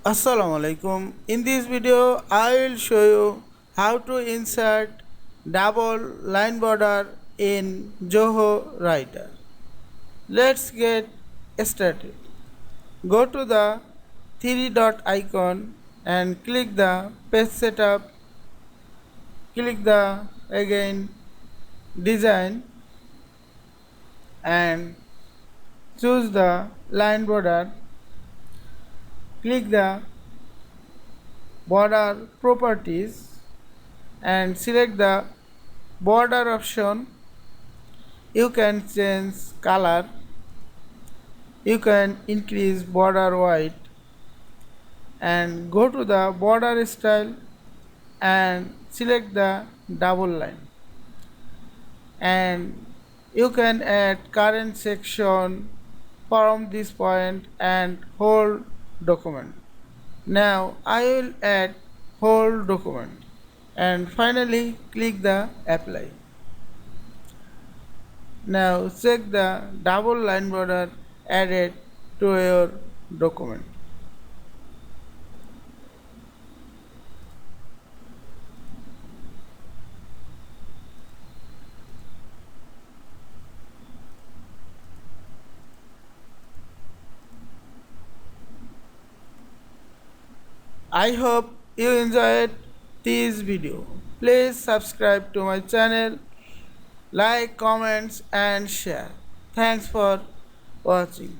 Assalamu Walaikum. In this video, I will show you how to insert double line border in Zoho Writer. Let's get started. Go to the three dot icon and click the page setup. Click the again design and choose the line border. Click the border properties and select the border option. You can change color, you can increase border width and go to the border style and select the double line, and you can add current section from this point and whole document. Now I will add whole document and finally click the apply. Now check the double line border added to your document. I hope you enjoyed this video. Please subscribe to my channel, like, comments and share. Thanks for watching.